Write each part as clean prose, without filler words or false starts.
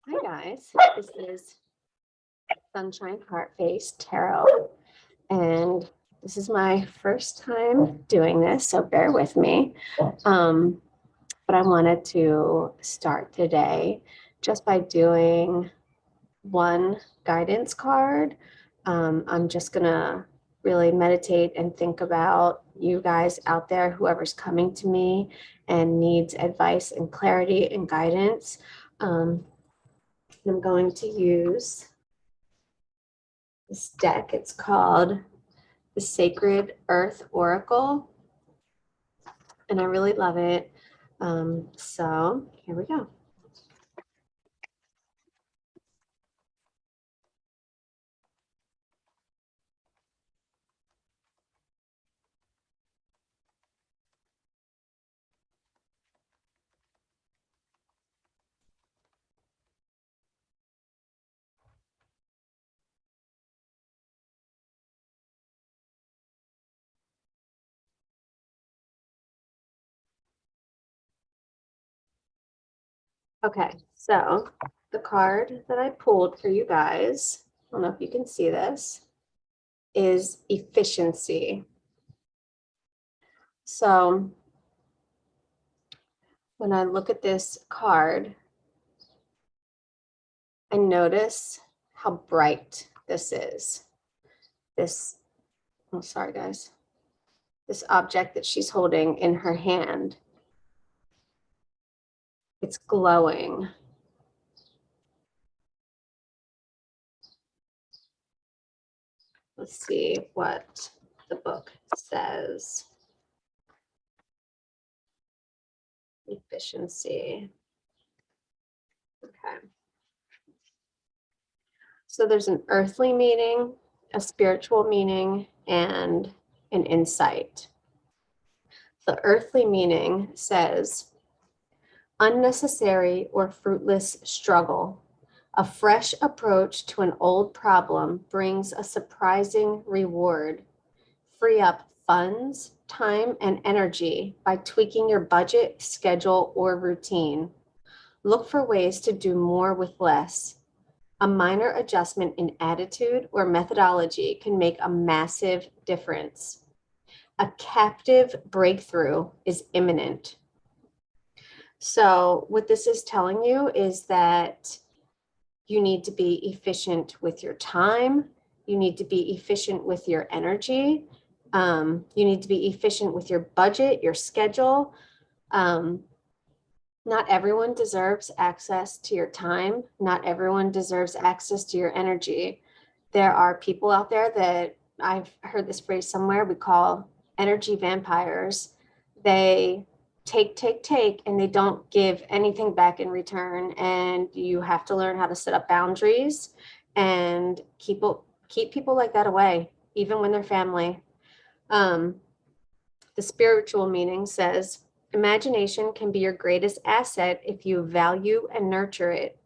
Hi guys, this is Sunshine Heart Face Tarot, and this is my first time doing this, so bear with me. But I wanted to start today just by doing one guidance card. I'm just gonna really meditate and think about you guys out there, whoever's coming to me and needs advice and clarity and guidance. I'm going to use this deck. It's called the Sacred Earth Oracle, and I really love it. So here we go. Okay, so the card that I pulled for you guys, I don't know if you can see this, is efficiency. So when I look at this card, I notice how bright this is. This, oh, sorry guys, this object that she's holding in her hand. It's glowing. Let's see what the book says. Efficiency. Okay. So there's an earthly meaning, a spiritual meaning, and an insight. The earthly meaning says, unnecessary or fruitless struggle. A fresh approach to an old problem brings a surprising reward. Free up funds, time, and energy by tweaking your budget, schedule, or routine. Look for ways to do more with less. A minor adjustment in attitude or methodology can make a massive difference. A captive breakthrough is imminent. So, what this is telling you is that you need to be efficient with your time. You need to be efficient with your energy. You need to be efficient with your budget, your schedule. Not everyone deserves access to your time. Not everyone deserves access to your energy. There are people out there that I've heard this phrase somewhere, we call energy vampires. They take, and they don't give anything back in return. And you have to learn how to set up boundaries and keep people like that away, even when they're family. The spiritual meaning says, imagination can be your greatest asset if you value and nurture it.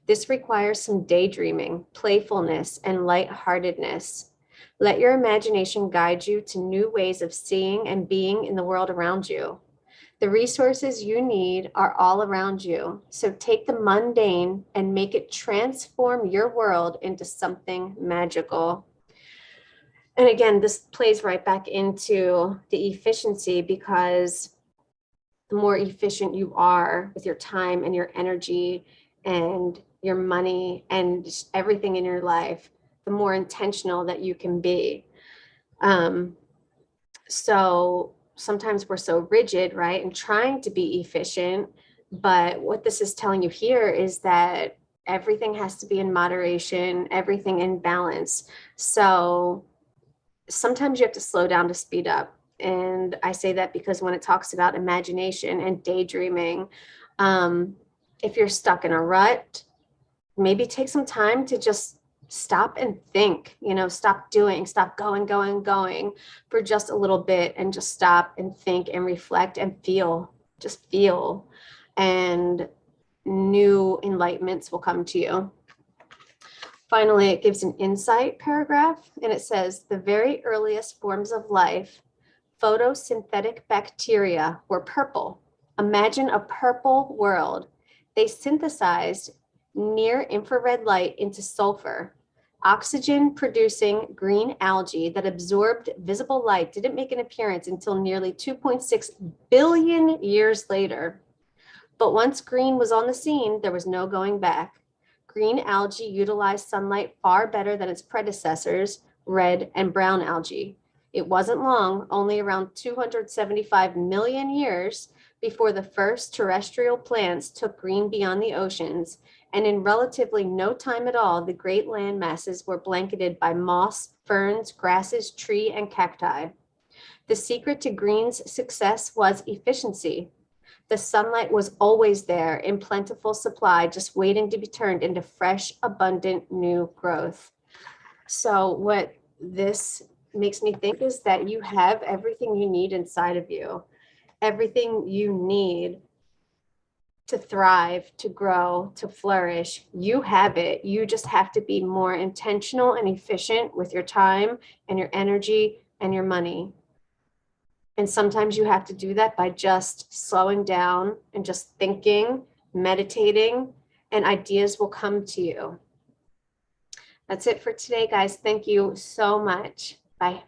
This requires some daydreaming, playfulness, and lightheartedness. Let your imagination guide you to new ways of seeing and being in the world around you. The resources you need are all around you, so take the mundane and make it transform your world into something magical. And again, this plays right back into the efficiency, because the more efficient you are with your time and your energy and your money and just everything in your life, the more intentional that you can be. So sometimes we're so rigid, right, and trying to be efficient. But what this is telling you here is that everything has to be in moderation, everything in balance. So sometimes you have to slow down to speed up. And I say that because when it talks about imagination and daydreaming, if you're stuck in a rut, maybe take some time to just stop and think, stop doing, stop going for just a little bit, and just stop and think and reflect and just feel. And new enlightenments will come to you. Finally, it gives an insight paragraph, and it says, the very earliest forms of life, photosynthetic bacteria, were purple. Imagine a purple world. They synthesized near infrared light into sulfur. Oxygen producing green algae that absorbed visible light didn't make an appearance until nearly 2.6 billion years later. But once green was on the scene, there was no going back. Green algae utilized sunlight far better than its predecessors, red and brown algae. It wasn't long, only around 275 million years, before the first terrestrial plants took green beyond the oceans, and in relatively no time at all, the great land masses were blanketed by moss, ferns, grasses, tree, and cacti. The secret to green's success was efficiency. The sunlight was always there in plentiful supply, just waiting to be turned into fresh, abundant new growth. So, what this makes me think is that you have everything you need inside of you, everything you need to thrive, to grow, to flourish. You have it. You just have to be more intentional and efficient with your time and your energy and your money. And sometimes you have to do that by just slowing down and just thinking, meditating, and ideas will come to you. That's it for today, guys. Thank you so much. Bye.